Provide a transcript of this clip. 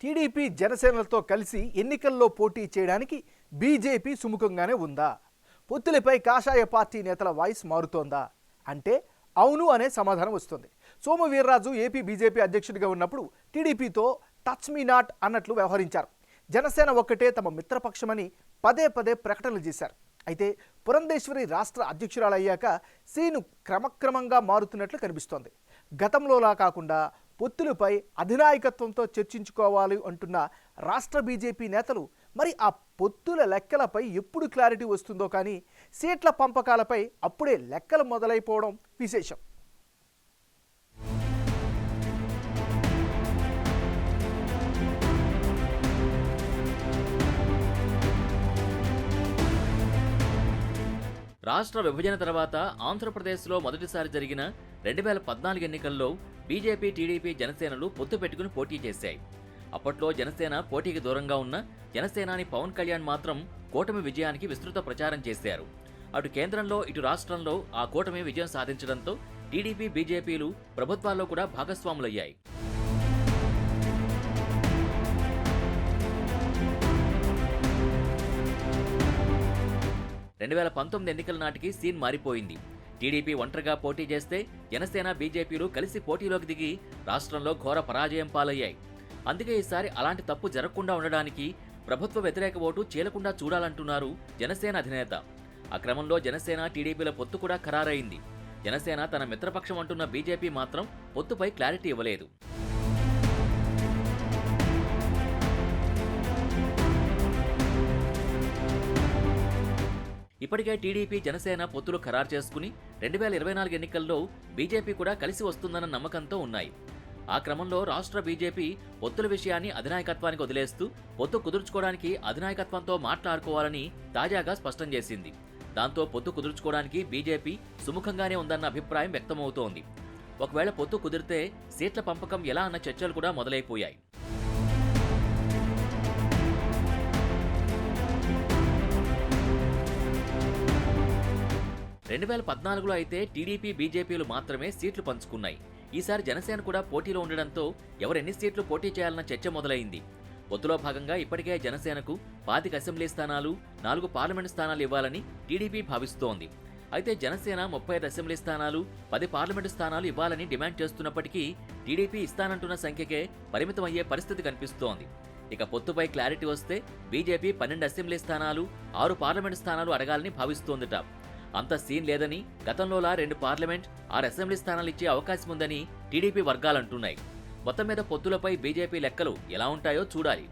TDP జనసేనలతో కలిసి ఎన్నికల్లో పోటీ చేయడానికి బీజేపీ సుముఖంగానే ఉందా? పొత్తులపై కాషాయ పార్టీ నేతల వాయిస్ మారుతోందా అంటే అవును అనే సమాధానం వస్తుంది. సోము వీర్రాజు ఏపీ బీజేపీ అధ్యక్షుడిగా ఉన్నప్పుడు టీడీపీతో టచ్ మీ నాట్ అన్నట్లు వ్యవహరించారు. జనసేన ఒక్కటే తమ మిత్రపక్షమని పదే పదే ప్రకటనలు చేశారు. అయితే పురంధేశ్వరి రాష్ట్ర అధ్యక్షురాలయ్యాక సీను క్రమక్రమంగా మారుతున్నట్లు కనిపిస్తోంది. గతంలోలా కాకుండా పొత్తులపై అధినాయకత్వంతో చర్చించుకోవాలి అంటున్న రాష్ట్ర బీజేపీ నేతలు మరి ఆ పొత్తుల లెక్కలపై ఎప్పుడు క్లారిటీ వస్తుందో కానీ సీట్ల పంపకాలపై అప్పుడే లెక్కలు మొదలైపోవడం విశేషం. రాష్ట్ర విభజన తర్వాత ఆంధ్రప్రదేశ్లో మొదటిసారి జరిగిన 2014 ఎన్నికల్లో బీజేపీ, టీడీపీ, జనసేనలు పొత్తు పెట్టుకుని పోటీ చేశాయి. అప్పట్లో జనసేన పోటీకి దూరంగా ఉన్న జనసేనాని పవన్ కళ్యాణ్ మాత్రం కూటమి విజయానికి విస్తృత ప్రచారం చేశారు. అటు కేంద్రంలో ఇటు రాష్ట్రంలో ఆ కూటమి విజయం సాధించడంతో టీడీపీ, బీజేపీలు ప్రభుత్వాల్లో కూడా భాగస్వాములయ్యాయి. 2019 ఎన్నికల నాటికి సీన్ మారిపోయింది. టీడీపీ ఒంటరిగా పోటీ చేస్తే జనసేన, బీజేపీలు కలిసి పోటీలోకి దిగి రాష్ట్రంలో ఘోర పరాజయం పాలయ్యాయి. అందుకే ఈసారి అలాంటి తప్పు జరగకుండా ఉండడానికి ప్రభుత్వ వ్యతిరేక ఓటు చీలకుండా చూడాలంటున్నారు జనసేన అధినేత. ఆ క్రమంలో జనసేన, టీడీపీల పొత్తు కూడా ఖరారైంది. జనసేన తన మిత్రపక్షం అంటున్న బీజేపీ మాత్రం పొత్తుపై క్లారిటీ ఇవ్వలేదు. ఇప్పటికే టీడీపీ, జనసేన పొత్తులు ఖరారు చేసుకుని 2024 ఎన్నికల్లో బీజేపీ కూడా కలిసి వస్తుందన్న నమ్మకంతో ఉన్నాయి. ఆ క్రమంలో రాష్ట్ర బీజేపీ పొత్తుల విషయాన్ని అధినాయకత్వానికి వదిలేస్తూ పొత్తు కుదుర్చుకోవడానికి అధినాయకత్వంతో మాట్లాడుకోవాలని తాజాగా స్పష్టం చేసింది. దాంతో పొత్తు కుదుర్చుకోవడానికి బీజేపీ సుముఖంగానే ఉందన్న అభిప్రాయం వ్యక్తమవుతోంది. ఒకవేళ పొత్తు కుదిరితే సీట్ల పంపకం ఎలా అన్న చర్చలు కూడా మొదలైపోయాయి. 2014లో అయితే టీడీపీ, బీజేపీలు మాత్రమే సీట్లు పంచుకున్నాయి. ఈసారి జనసేన కూడా పోటీలో ఉండడంతో ఎవరెన్ని సీట్లు పోటీ చేయాలన్న చర్చ మొదలైంది. పొత్తులో భాగంగా ఇప్పటికే జనసేనకు 25 అసెంబ్లీ స్థానాలు, 4 పార్లమెంటు స్థానాలు ఇవ్వాలని టీడీపీ భావిస్తోంది. అయితే జనసేన 35 అసెంబ్లీ స్థానాలు, 10 పార్లమెంటు స్థానాలు ఇవ్వాలని డిమాండ్ చేస్తున్నప్పటికీ టీడీపీ ఇస్తానంటున్న సంఖ్యకే పరిమితమయ్యే పరిస్థితి కనిపిస్తోంది. ఇక పొత్తుపై క్లారిటీ వస్తే బీజేపీ 12 అసెంబ్లీ స్థానాలు, 6 పార్లమెంటు స్థానాలు అడగాలని భావిస్తోందట. అంత సీన్ లేదని, గతంలోలా 2 పార్లమెంట్, 6 అసెంబ్లీ స్థానాలు ఇచ్చే అవకాశం ఉందని టీడీపీ వర్గాలంటున్నాయి. మొత్తం మీద పొత్తులపై బీజేపీ లెక్కలు ఎలా ఉంటాయో చూడాలి.